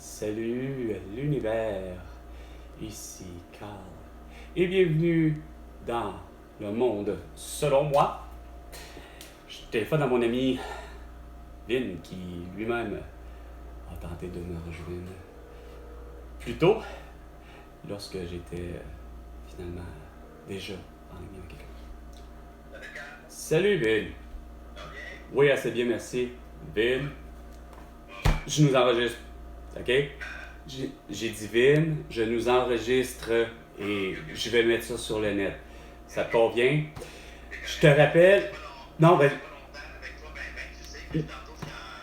Salut l'univers, ici Carl, et bienvenue dans le monde selon moi. Je téléphone à mon ami Vin qui lui-même a tenté de me rejoindre plus tôt lorsque j'étais finalement déjà en ligne avec quelqu'un. Salut Vin. Oui, assez bien, merci. Vin, je nous enregistre. OK? J'ai dit Vin, je nous enregistre et je vais mettre ça sur le net. Ça te convient? Je te rappelle. Non, ben.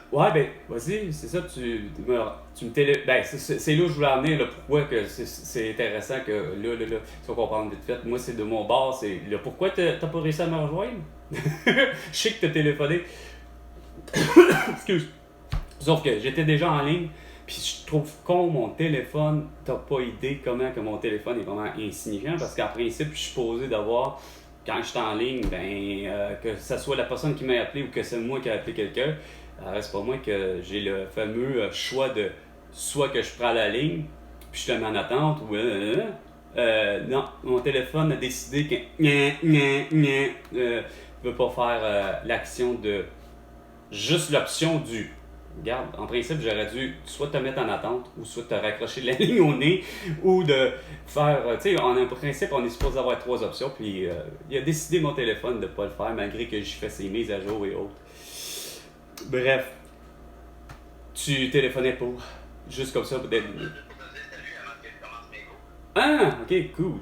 Ouais, ben, vas-y, c'est ça, tu me télé. Ben, c'est là où je voulais emmener, là, pourquoi que c'est intéressant que là, tu vas comprendre vite fait. Moi, c'est de mon bord, c'est là, pourquoi t'as pas réussi à me rejoindre? Je sais que t'as téléphoné. Excuse. Sauf que j'étais déjà en ligne. Puis je trouve con mon téléphone, t'as pas idée comment que mon téléphone est vraiment insignifiant parce qu'en principe, je suis supposé d'avoir, quand je suis en ligne, que ce soit la personne qui m'a appelé ou que c'est moi qui ai appelé quelqu'un, reste pas moi que j'ai le fameux choix de soit que je prends la ligne, puis je te mets en attente ou non, mon téléphone a décidé que veut pas faire l'action de juste l'option du regarde, en principe, j'aurais dû soit te mettre en attente, ou soit te raccrocher la ligne au nez, ou de faire, tu sais, en principe, on est supposé avoir 3 options, puis il a décidé mon téléphone de ne pas le faire, malgré que je fais ses mises à jour et autres. Bref, tu téléphonais pour, juste comme ça, peut-être. Ah, ok, cool.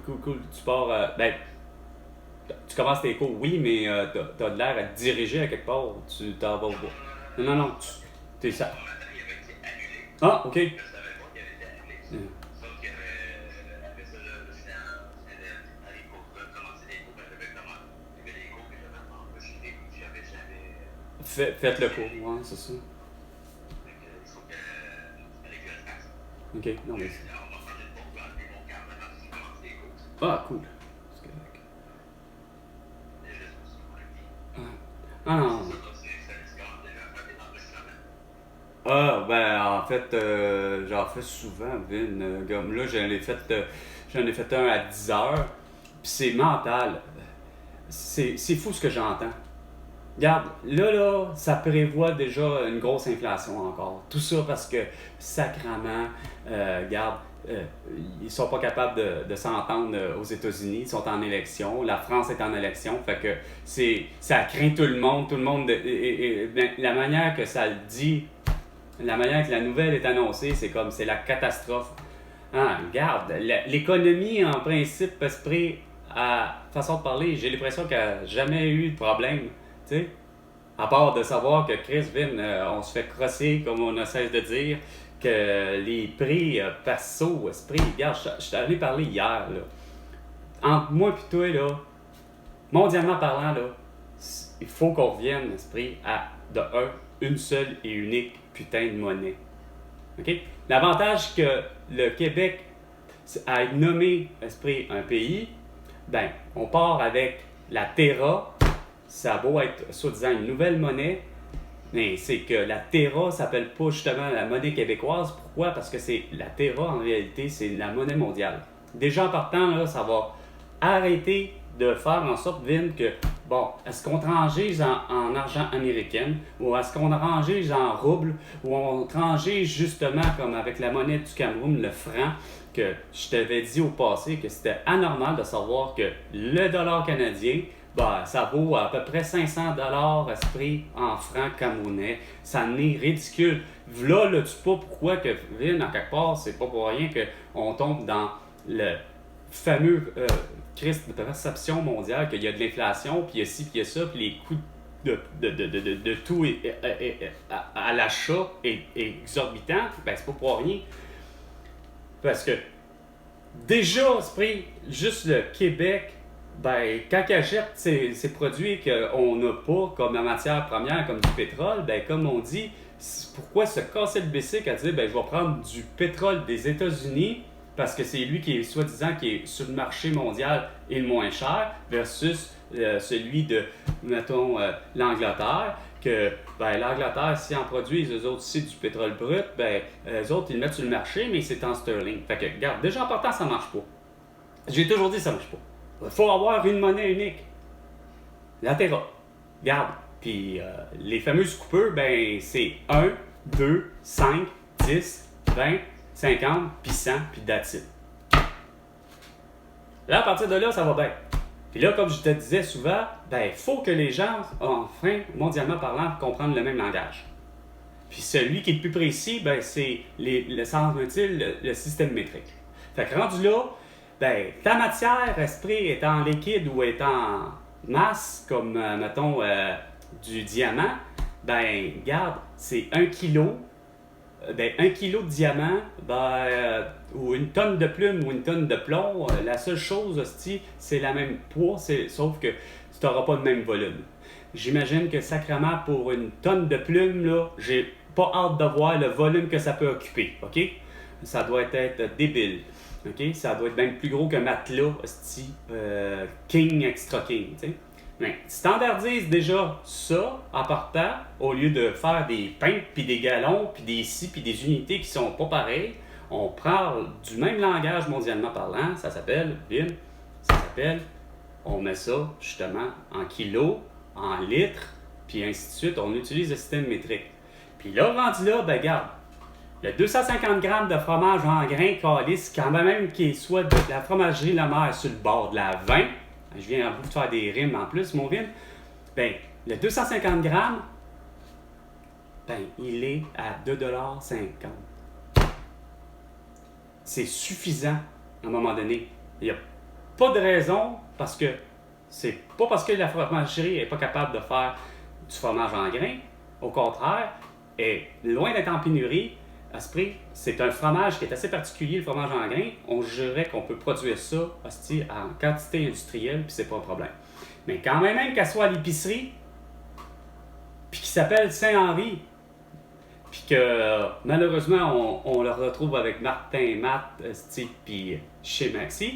Tu pars, tu commences tes cours, oui, mais t'as de l'air à te diriger à quelque part, tu t'en vas au bout. Non, t'es ça. Ah, ok. Faites le cours, ouais, c'est ça. Ok, non, mais. Ah, cool. C'est correct. Ah, non. Ah, ben, en fait, j'en fais souvent, Vin. Comme là, j'en ai fait un à 10 heures. Puis c'est mental. C'est fou ce que j'entends. Regarde, là, ça prévoit déjà une grosse inflation encore. Tout ça parce que, sacrament, regarde, ils sont pas capables de s'entendre aux États-Unis. Ils sont en élection. La France est en élection. Fait que ça craint tout le monde. Tout le monde. La manière que ça le dit, la manière que la nouvelle est annoncée, c'est la catastrophe. Ah, regarde, l'économie, en principe, esprit, à façon de parler, j'ai l'impression qu'elle n'a jamais eu de problème. Tu sais, à part de savoir que Chris Vin, on se fait crosser, comme on ne cesse de dire, que les prix passent au esprit. Regarde, je t'en ai parlé hier, là. Entre moi et toi, là, mondialement parlant, là, il faut qu'on revienne, esprit, à, de un, une seule et unique putain de monnaie. OK? L'avantage que le Québec a nommé esprit un pays, ben, on part avec la Terra. Ça a beau être soi-disant une nouvelle monnaie, mais c'est que la Terra s'appelle pas justement la monnaie québécoise. Pourquoi? Parce que c'est la Terra, en réalité, c'est la monnaie mondiale. Déjà en partant, là, ça va arrêter de faire en sorte, Vin, que, bon, est-ce qu'on transige en argent américain, ou est-ce qu'on transige en rouble, ou on transige justement comme avec la monnaie du Cameroun, le franc, que je t'avais dit au passé que c'était anormal de savoir que le dollar canadien, ben, ça vaut à peu près 500 esprit en francs camerounais. Ça n'est ridicule. Là, tu sais pas pourquoi que, Vin, en quelque part, c'est pas pour rien qu'on tombe dans le fameux crise de perception mondiale qu'il y a de l'inflation, puis il y a ci, puis il y a ça, puis les coûts de tout à l'achat est exorbitant. Ben, c'est pas pour rien. Parce que déjà, esprit, juste le Québec, ben, quand ils achètent ces produits qu'on n'a pas comme la matière première, comme du pétrole, ben, comme on dit, pourquoi se casser le bicycle à dire, ben, je vais prendre du pétrole des États-Unis parce que c'est lui qui est soi-disant qui est sur le marché mondial et le moins cher versus celui de, mettons, l'Angleterre, que ben, l'Angleterre, s'ils en produisent, eux autres aussi, du pétrole brut, ben, eux autres, ils le mettent sur le marché, mais c'est en sterling. Fait que, regarde, déjà en partant, ça marche pas. J'ai toujours dit que ça marche pas. Il faut avoir une monnaie unique. La Terra. Regarde. Puis les fameuses coupeurs, ben, c'est 1, 2, 5, 10, 20, 50, puis 100, puis that's it. Là, à partir de là, ça va bien. Puis là, comme je te disais souvent, ben, il faut que les gens, enfin, mondialement parlant, comprennent le même langage. Puis celui qui est le plus précis, ben, c'est le système métrique. Fait que rendu là, ben, ta matière, esprit, est en liquide ou est en masse, comme, mettons, du diamant, ben, regarde, c'est 1 kilo. Ben, 1 kilo de diamant, ben, ou une tonne de plume ou une tonne de plomb, la seule chose, hostie, c'est la même poids, sauf que tu n'auras pas le même volume. J'imagine que sacrément, pour une tonne de plume, là, j'ai pas hâte de voir le volume que ça peut occuper, ok? Ça doit être débile, ok? Ça doit être même plus gros qu'un matelas, hostie, king, extra king, tu sais? Mais standardise déjà ça en partant, au lieu de faire des pintes, puis des gallons, puis des scies, puis des unités qui sont pas pareilles. On parle du même langage mondialement parlant, ça s'appelle, on met ça justement en kilos, en litres, puis ainsi de suite, on utilise le système métrique. Puis là, rendu là, ben regarde, le 250 grammes de fromage en grains calice, quand même qu'il soit de la fromagerie La Mère sur le bord de la 20, je viens à bout de faire des rimes en plus, mon vin. Ben, le 250 grammes, ben, il est à 2,50 $. C'est suffisant à un moment donné. Il n'y a pas de raison parce que c'est pas parce que la fromagerie n'est pas capable de faire du fromage en grains. Au contraire, elle est loin d'être en pénurie. À ce prix, c'est un fromage qui est assez particulier, le fromage en grains. On jurerait qu'on peut produire ça en quantité industrielle, puis c'est pas un problème. Mais quand même qu'elle soit à l'épicerie, puis qui s'appelle Saint-Henri, puis que malheureusement on le retrouve avec Martin Matt, puis chez Maxi,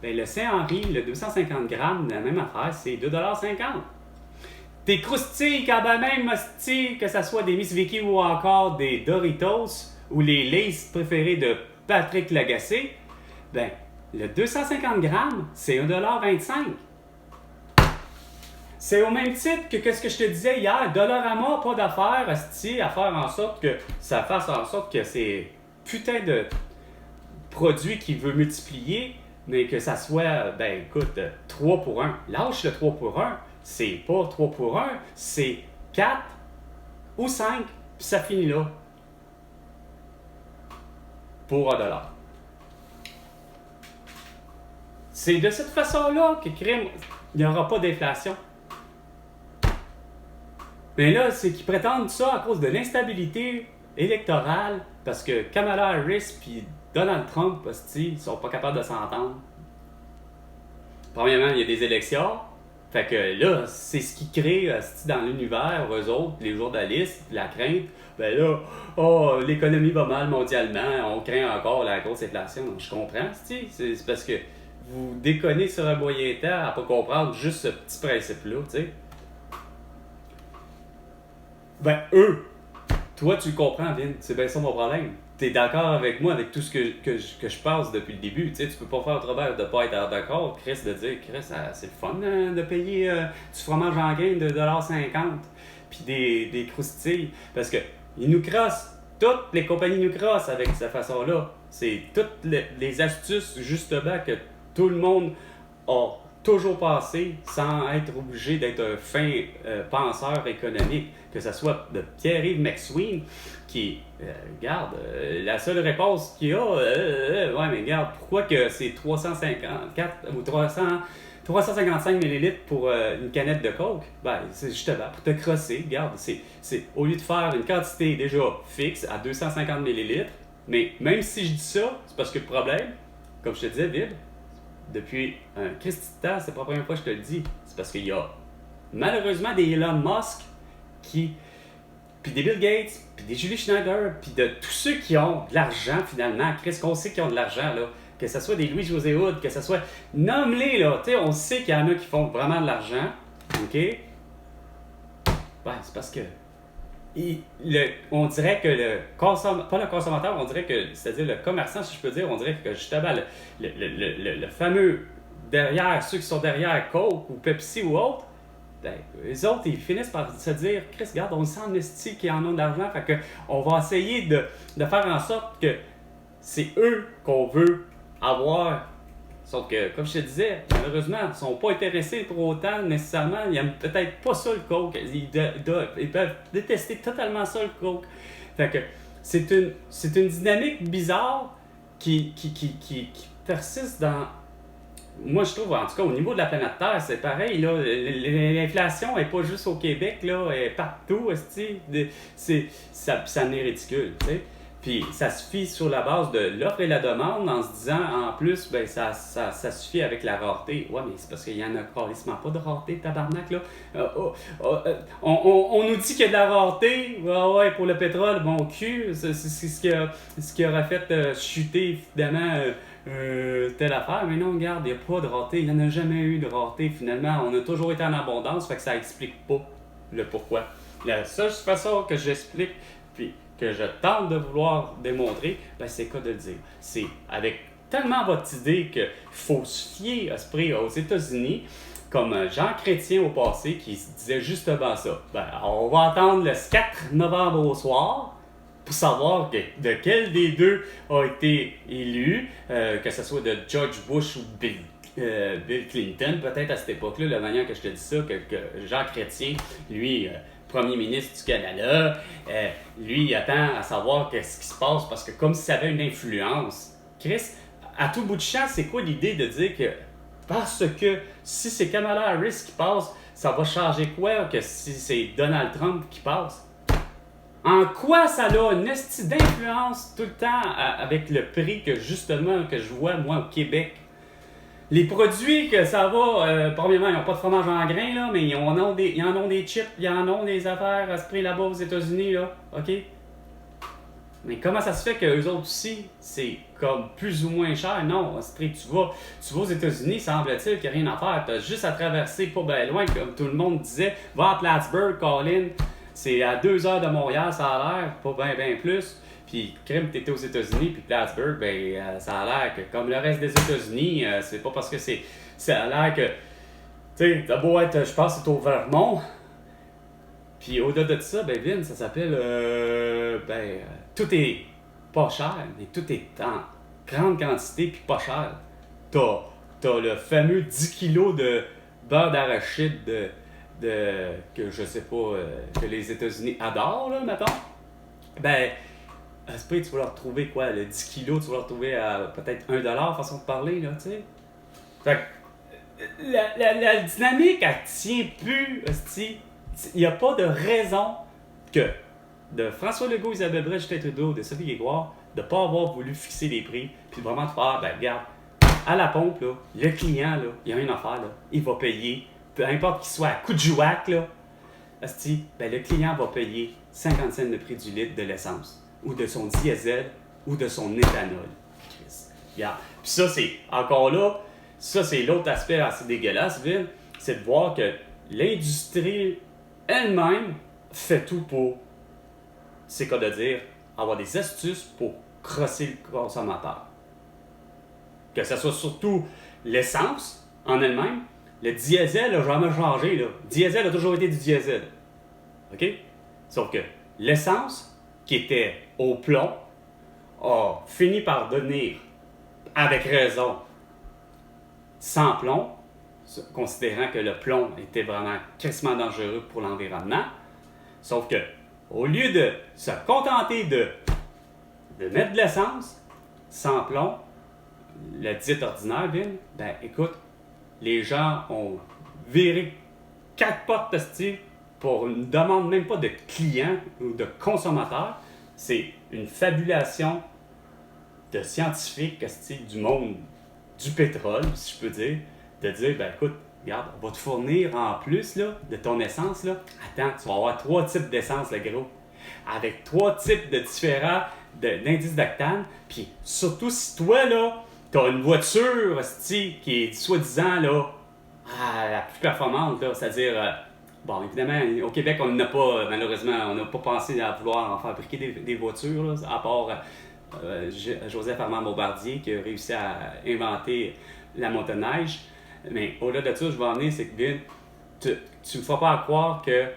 ben le Saint-Henri, le 250 grammes, la même affaire, c'est 2,50 $. Tes croustilles, quand même, que ce soit des Miss Vicky ou encore des Doritos ou les Lay's préférés de Patrick Lagacé, ben, le 250 grammes, c'est 1,25 $. C'est au même titre que ce que je te disais hier, Dollarama, pas d'affaires, à faire en sorte que ça fasse en sorte que c'est putain de produit qui veut multiplier, mais que ça soit, ben écoute, 3 pour 1. Lâche le 3 pour 1. C'est pas 3 pour 1, c'est 4 ou 5, puis ça finit là. Pour $1. C'est de cette façon-là que il n'y aura pas d'inflation. Mais là, c'est qu'ils prétendent ça à cause de l'instabilité électorale, parce que Kamala Harris et Donald Trump, ils sont pas capables de s'entendre. Premièrement, il y a des élections. Fait que là, c'est ce qui crée dans l'univers, eux autres, les journalistes, la crainte. Ben là, l'économie va mal mondialement, on craint encore la grosse inflation. Donc, je comprends, c'est parce que vous déconnez sur un moyen temps à pas comprendre juste ce petit principe-là, tu sais. Ben, toi, tu le comprends, Vin, c'est bien ça mon problème. T'es d'accord avec moi, avec tout ce que je passe depuis le début. Tu sais, tu peux pas faire autrement de pas être d'accord, Chris, de dire, Chris, c'est le fun de payer du fromage en grain de 1,50 $, puis des croustilles. Parce que ils nous crossent, toutes les compagnies nous crossent avec cette façon-là. C'est toutes les astuces, justement, que tout le monde a toujours passé sans être obligé d'être un fin penseur économique. Que ce soit de Pierre-Yves McSween, qui, regarde, la seule réponse qu'il a, ouais, mais regarde, pourquoi que c'est 354 ou 355 ml pour une canette de Coke? Ben, c'est justement pour te crosser, regarde, c'est au lieu de faire une quantité déjà fixe à 250 ml, mais même si je dis ça, c'est parce que le problème, comme je te disais, Bill, depuis un Christi de temps, c'est pas la première fois que je te le dis, c'est parce qu'il y a malheureusement des Elon Musk puis des Bill Gates, puis des Julie Schneider, puis de tous ceux qui ont de l'argent finalement, qu'est-ce qu'on sait qui ont de l'argent là, que ce soit des Louis-José Hood, que ce soit, nomme-les là, tu sais, on sait qu'il y en a qui font vraiment de l'argent, ok? Ben, c'est parce que on dirait que pas le consommateur, on dirait que, c'est-à-dire le commerçant, si je peux dire, on dirait que justement le fameux derrière, ceux qui sont derrière Coke ou Pepsi ou autre, ben, les autres, ils finissent par se dire, Chris, regarde, on sent en esti qui en ont d'argent, fait que on va essayer de faire en sorte que c'est eux qu'on veut avoir. Sauf que, comme je te disais, malheureusement, ils ne sont pas intéressés pour autant nécessairement. Ils n'aiment peut-être pas ça le coke. Ils peuvent détester totalement ça le coke. Fait que c'est une dynamique bizarre qui persiste dans. Moi, je trouve, en tout cas, au niveau de la planète Terre, c'est pareil. Là, l'inflation n'est pas juste au Québec, là, elle est partout. Ça en est ridicule. T'sais. Puis ça se fie sur la base de l'offre et la demande en se disant, en plus, ben ça suffit avec la rareté. Ouais, mais c'est parce qu'il y en a carrément pas de rareté, tabarnak, là. On nous dit qu'il y a de la rareté, ouais, pour le pétrole, bon cul, c'est ce qui aurait fait chuter, évidemment, telle affaire. Mais non, regarde, il n'y a pas de rareté, il n'y en a jamais eu de rareté, finalement. On a toujours été en abondance, fait que ça explique pas le pourquoi. La seule façon que j'explique, puis que je tente de vouloir démontrer, ben c'est quoi de le dire. C'est avec tellement votre idée qu'il faut se fier à ce prix aux États-Unis, comme Jean Chrétien au passé qui disait justement ça. Ben, on va attendre le 4 novembre au soir pour savoir de quel des deux a été élu, que ce soit de George Bush ou Bill Clinton, peut-être à cette époque-là, la manière que je te dis ça, que Jean Chrétien, lui, premier ministre du Canada, lui, il attend à savoir qu'est-ce qui se passe, parce que comme si ça avait une influence. Chris, à tout bout de champ, c'est quoi l'idée de dire que parce que si c'est Kamala Harris qui passe, ça va changer quoi que si c'est Donald Trump qui passe? En quoi ça a une esti d'influence tout le temps avec le prix que justement que je vois moi au Québec? Les produits que ça va, premièrement, ils n'ont pas de fromage en grains, là, mais ils en ont des chips, ils en ont des affaires à ce prix là-bas aux États-Unis, là, OK? Mais comment ça se fait qu'eux autres aussi, c'est comme plus ou moins cher? Non, à ce prix, tu vas aux États-Unis, semble-t-il qu'il n'y a rien à faire. Tu as juste à traverser pas bien loin, comme tout le monde disait. Va à Plattsburgh, Colin, c'est à 2 heures de Montréal, ça a l'air, pas bien plus. Puis, crème, t'étais aux États-Unis, puis Plattsburgh, ben, ça a l'air que, comme le reste des États-Unis, c'est pas parce que ça a l'air que, tu sais, t'as beau être, je pense, c'est au Vermont. Puis, au-delà de ça, ben, Vin, ça s'appelle, tout est pas cher, mais tout est en grande quantité, puis pas cher. T'as le fameux 10 kilos de beurre d'arachide que je sais pas, que les États-Unis adorent, là, mettons. Ben, à ce prix, tu vas leur trouver quoi? Le 10 kilos, tu vas leur trouver à peut-être 1$, façon de parler, là, tu sais. Fait que la dynamique, elle tient plus, hostie. Il n'y a pas de raison que de François Legault, Isabelle Brett, Justin Trudeau, de Sophie Grégoire, de ne pas avoir voulu fixer les prix, puis vraiment de faire, ben regarde, à la pompe, là, le client, là, il n'y a rien à faire, là, il va payer, peu importe qu'il soit à coup de jouac, là, hostie, ben le client va payer 50 cents de prix du litre de l'essence, ou de son diesel, ou de son éthanol. Regarde. Puis ça, c'est, encore là, ça, c'est l'autre aspect assez dégueulasse, Vin, c'est de voir que l'industrie elle-même fait tout pour, c'est quoi de dire, avoir des astuces pour crosser le consommateur. Que ce soit surtout l'essence en elle-même, le diesel n'a jamais changé. Là. Le diesel a toujours été du diesel. OK? Sauf que l'essence, qui était au plomb, a fini par devenir, avec raison, sans plomb, considérant que le plomb était vraiment quasiment dangereux pour l'environnement. Sauf que, au lieu de se contenter de mettre de l'essence sans plomb, le dit ordinaire, Vin, ben écoute, les gens ont viré 4 portes de style pour une demande même pas de clients ou de consommateurs. C'est une fabulation de scientifiques du monde du pétrole, si je peux dire, de dire, ben écoute, regarde, on va te fournir en plus là, de ton essence, là. Attends, tu vas avoir 3 types d'essence, le gros. Avec 3 types de différents d'indices d'octane. Puis surtout si toi, là, t'as une voiture qui est soi-disant là, la plus performante, là, c'est-à-dire Bon, évidemment, au Québec, on n'a pas, malheureusement, on n'a pas pensé à vouloir en fabriquer des voitures, là, à part Joseph Armand Bombardier qui a réussi à inventer la motoneige. Mais au-delà de ça, je vais en venir, c'est que Vin, tu ne me feras pas croire que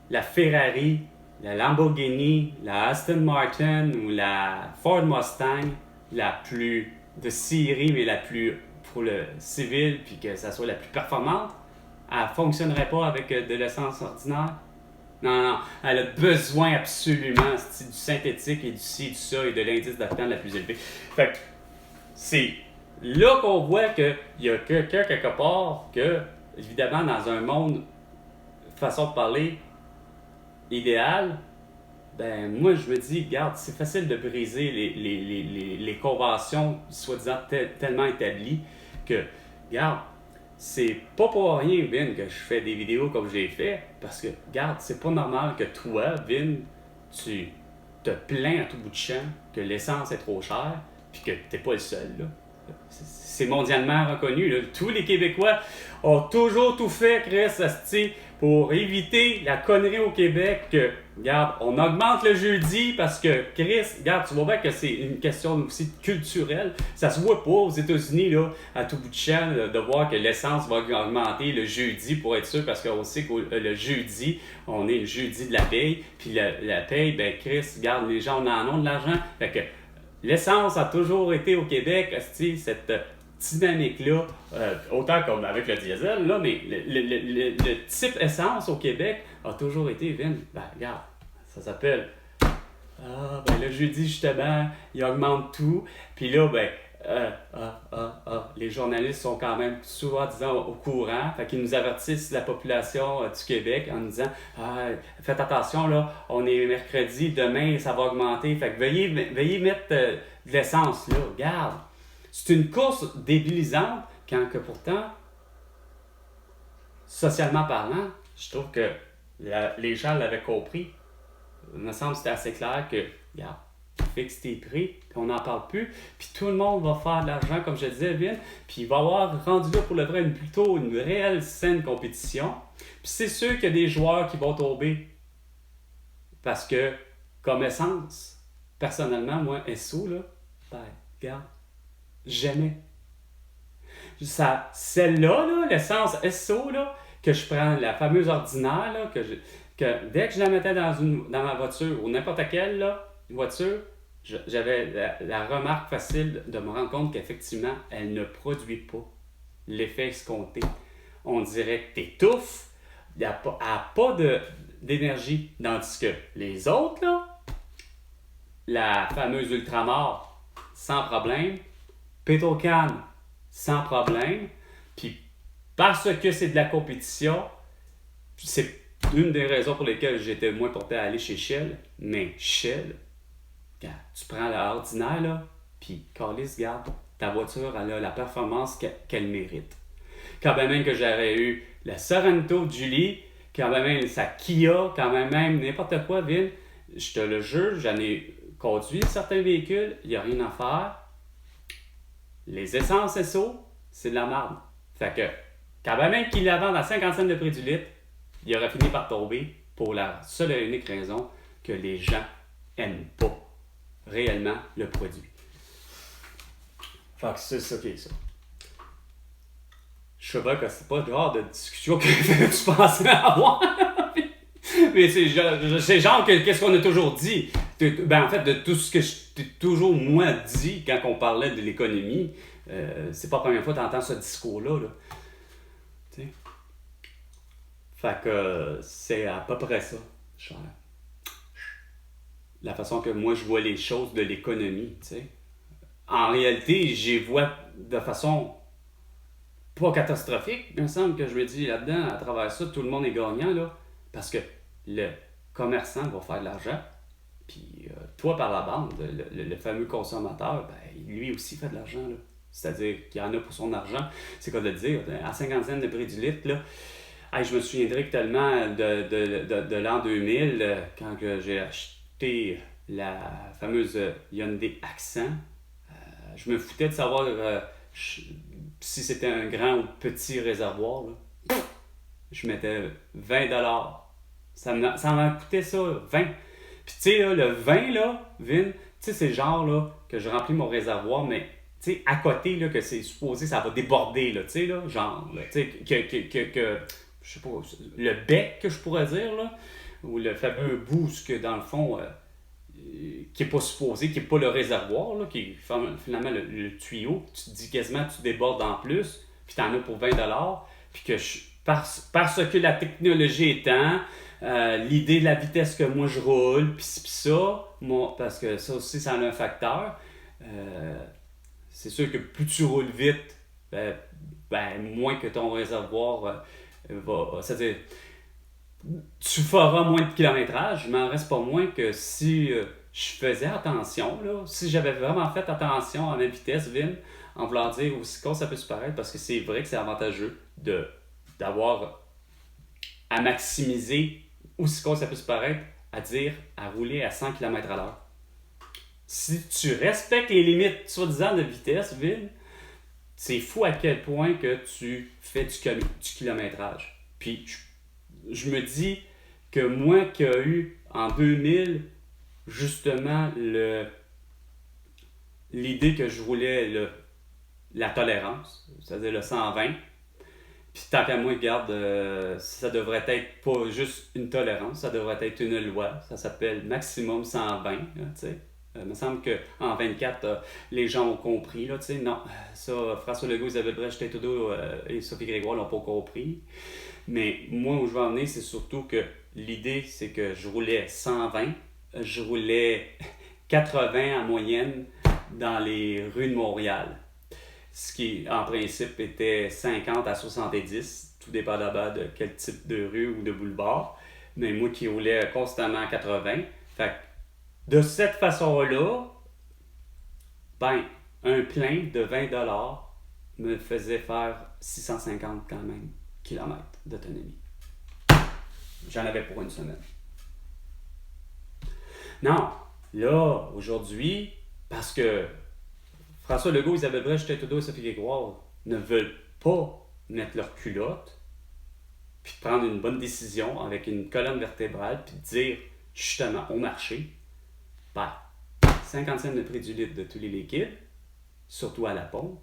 la Ferrari, la Lamborghini, la Aston Martin ou la Ford Mustang, la plus de série, mais la plus pour le civil, puis que ça soit la plus performante, elle ne fonctionnerait pas avec de l'essence ordinaire. Non, non, elle a besoin absolument du synthétique et du ci, du ça et de l'indice d'octane la plus élevée. Fait que c'est là qu'on voit qu'il y a quelqu'un quelque part que, évidemment, dans un monde, façon de parler, idéal, ben moi je me dis, regarde, c'est facile de briser les conventions soi-disant tellement établies que, regarde, c'est pas pour rien, Vin, que je fais des vidéos comme je l'ai fait, parce que, regarde, c'est pas normal que toi, Vin, tu te plains à tout bout de champ que l'essence est trop chère, puis que t'es pas le seul, là. C'est mondialement reconnu, là. Tous les Québécois ont toujours tout fait, Chris, asti, pour éviter la connerie au Québec que, regarde, on augmente le jeudi parce que, Chris, regarde, tu vois bien que c'est une question aussi culturelle. Ça se voit pas aux États-Unis, là, à tout bout de champ, de voir que l'essence va augmenter le jeudi pour être sûr, parce qu'on sait que le jeudi, on est le jeudi de la paye, puis la paye, ben, Chris, regarde, les gens en ont de l'argent. Fait que l'essence a toujours été au Québec, cette dynamique-là, autant comme avec le diesel, là, mais le type essence au Québec a toujours été, Vin, ben regarde, ça s'appelle, ben le jeudi justement, il augmente tout, puis là, ben, les journalistes sont quand même souvent, disons, au courant, fait qu'ils nous avertissent la population du Québec en nous disant, faites attention, là, on est mercredi, demain, ça va augmenter, fait que veuillez mettre de l'essence, là, regarde. C'est une course débilisante quand que pourtant, socialement parlant, je trouve que les gens l'avaient compris. Il me semble que c'était assez clair que, regarde, fixe tes prix, puis on n'en parle plus, puis tout le monde va faire de l'argent, comme je disais, Vin, puis il va avoir rendu là pour le vrai plutôt une réelle saine compétition. Puis c'est sûr qu'il y a des joueurs qui vont tomber, parce que, comme essence, personnellement, moi, SO, là, ben, regarde, jamais. Celle-là, là, l'essence SO, là, que je prends, la fameuse ordinaire, là, que dès que je la mettais dans ma voiture, ou n'importe quelle là, voiture, j'avais la remarque facile de me rendre compte qu'effectivement, elle ne produit pas l'effet escompté. On dirait que t'étouffes, elle n'a pas d'énergie. Tandis que les autres, là, la fameuse Ultramar, sans problème, Petrocan, sans problème, puis parce que c'est de la compétition, c'est une des raisons pour lesquelles j'étais moins porté à aller chez Shell, mais Shell, quand tu prends l'ordinaire, là, puis Callis, garde, ta voiture, elle a la performance qu'elle mérite. Quand même que j'aurais eu la Sorento de Julie, quand même sa Kia, quand même n'importe quoi, Vin, je te le jure, j'en ai conduit certains véhicules, il n'y a rien à faire. Les essences SO, c'est de la merde. Fait que, quand même qu'il la vende à 50 cents de prix du litre, il aurait fini par tomber pour la seule et unique raison que les gens n'aiment pas réellement le produit. Fait que c'est ça qui est ça. Je sais pas que c'est pas le genre de discussion que tu pensais avoir. Mais c'est genre qu'est-ce qu'on a toujours dit. Ben en fait, de tout ce que je t'ai toujours moi dit quand on parlait de l'économie, c'est pas la première fois que tu entends ce discours-là. Là. T'sais? Fait que c'est à peu près ça. Genre, la façon que moi je vois les choses de l'économie. T'sais. En réalité, j'y vois de façon pas catastrophique. Il me semble que je me dis là-dedans, à travers ça, tout le monde est gagnant. Là, parce que le commerçant va faire de l'argent. Puis toi, par la bande, le fameux consommateur, ben, lui aussi fait de l'argent. Là. C'est-à-dire qu'il y en a pour son argent. C'est quoi de le dire? À 50 cents de prix du litre, là, hey, je me souviendrai tellement de l'an 2000, quand j'ai acheté la fameuse Hyundai Accent. Je me foutais de savoir si c'était un grand ou petit réservoir. Là. je mettais 20$. Ça m'a coûté ça, 20. Puis tu sais, là, le 20, là, Vin, tu sais, c'est le genre, là, que je remplis mon réservoir, mais tu sais, à côté, là, que c'est supposé, ça va déborder, là, tu sais, là, genre, là, tu sais, je sais pas, le bec, que je pourrais dire, là, ou le fameux boost que, dans le fond, qui n'est pas supposé, qui n'est pas le réservoir, là, qui est finalement le tuyau, tu te dis quasiment que tu débordes en plus, puis tu en as pour 20$, puis que parce que la technologie étant, l'idée de la vitesse que moi je roule, puis ça, moi, parce que ça aussi, ça a un facteur, c'est sûr que plus tu roules vite, moins que ton réservoir va. C'est-à-dire, tu feras moins de kilométrage, mais il n'en reste pas moins que si je faisais attention, là, si j'avais vraiment fait attention à ma vitesse, Vin, en voulant dire aussi con ça peut se paraître, parce que c'est vrai que c'est avantageux d'avoir à maximiser aussi con ça peut se paraître, à dire à rouler à 100 km/h. Si tu respectes les limites soi-disant de vitesse, Vin, c'est fou à quel point que tu fais du kilométrage. Puis je me dis que moi qui ai eu en 2000 justement l'idée que je voulais la tolérance, c'est-à-dire le 120, puis tant qu'à moi, regarde, ça devrait être pas juste une tolérance, ça devrait être une loi, ça s'appelle maximum 120, tu sais. Il me semble qu'en 24, les gens ont compris, là, tu sais, non, ça, François Legault, Isabelle Brèche, Trudeau et Sophie Grégoire l'ont pas compris. Mais moi, où je veux en venir, c'est surtout que l'idée, c'est que je roulais 120, je roulais 80 en moyenne dans les rues de Montréal. Ce qui, en principe, était 50 à 70, tout dépendamment de quel type de rue ou de boulevard. Mais moi qui roulais constamment à 80. Fait que de cette façon-là, un plein de 20$ me faisait faire 650 quand même kilomètres d'autonomie. J'en avais pour une semaine. Non, là, aujourd'hui, parce que François Legault, Isabelle Brèche, Trudeau et Sophie Grégoire ne veulent pas mettre leur culotte, puis prendre une bonne décision avec une colonne vertébrale, puis dire justement au marché, 50 cents de prix du litre de tous les liquides, surtout à la pompe.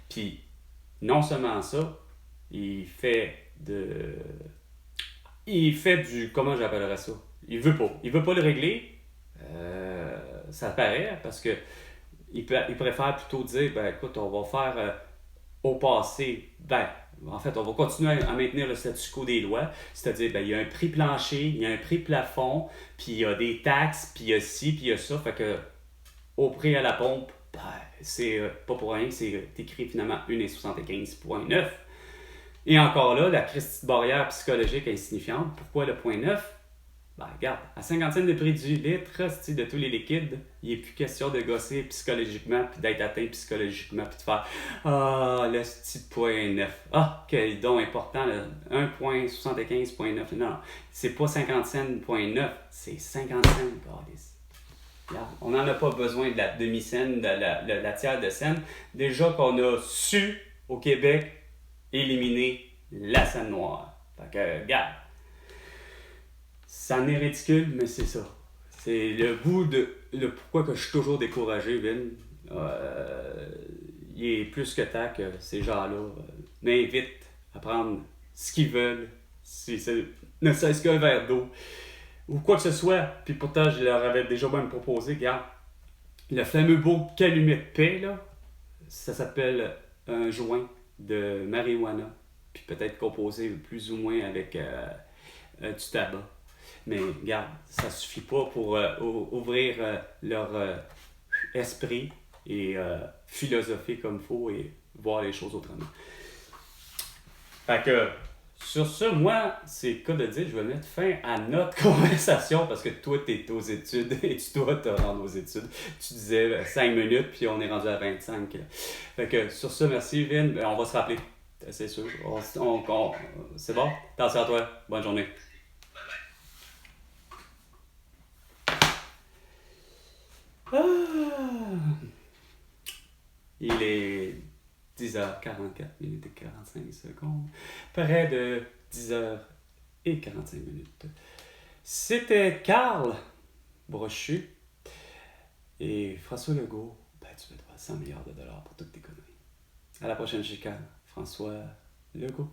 Puis non seulement ça, il fait du, comment j'appellerais ça? Il veut pas le régler. Ça paraît parce que il préfère plutôt dire, écoute, on va faire au passé, en fait, on va continuer à maintenir le statu quo des lois, c'est-à-dire, il y a un prix plancher, il y a un prix plafond, puis il y a des taxes, puis il y a ci, puis il y a ça, fait que au prix à la pompe, c'est pas pour rien que c'est écrit finalement 1,75,9. Et encore là, la petite barrière psychologique est insignifiante. Pourquoi le 0,9? Regarde, à 50 cents de prix du litre de tous les liquides, il n'est plus question de gosser psychologiquement, puis d'être atteint psychologiquement, puis de faire le petit 0,9. Quel don important, 1,75,9. Non, c'est pas 50 cents 0,9, c'est 50 cents. Regarde, on n'en a pas besoin de la demi-scène, de la tiers de scène. Déjà qu'on a su, au Québec, éliminer la scène noire. Fait que, regarde, ça en est ridicule, mais c'est ça. C'est le bout de pourquoi que je suis toujours découragé, Vin. Il est plus que temps que ces gens-là m'invitent à prendre ce qu'ils veulent, si c'est ne serait-ce qu'un verre d'eau, ou quoi que ce soit. Puis pourtant, je leur avais déjà même proposé, regarde, le fameux beau calumet de paix, là, ça s'appelle un joint de marijuana, puis peut-être composé plus ou moins avec du tabac. Mais regarde, ça suffit pas pour ouvrir leur esprit et philosopher comme il faut et voir les choses autrement. Fait que, sur ce, moi, c'est le cas de dire, je vais mettre fin à notre conversation parce que toi, tu es aux études et tu dois te rendre aux études. Tu disais 5 minutes, puis on est rendu à 25. Fait que, sur ce, merci, Vin. On va se rappeler, c'est sûr. C'est bon? Attention à toi. Bonne journée. Il est 10h44 minutes et 45 secondes. Près de 10h45. C'était Carl Brochu et François Legault. Ben, tu me dois 100 milliards de dollars pour toutes tes conneries. À la prochaine chicane. François Legault.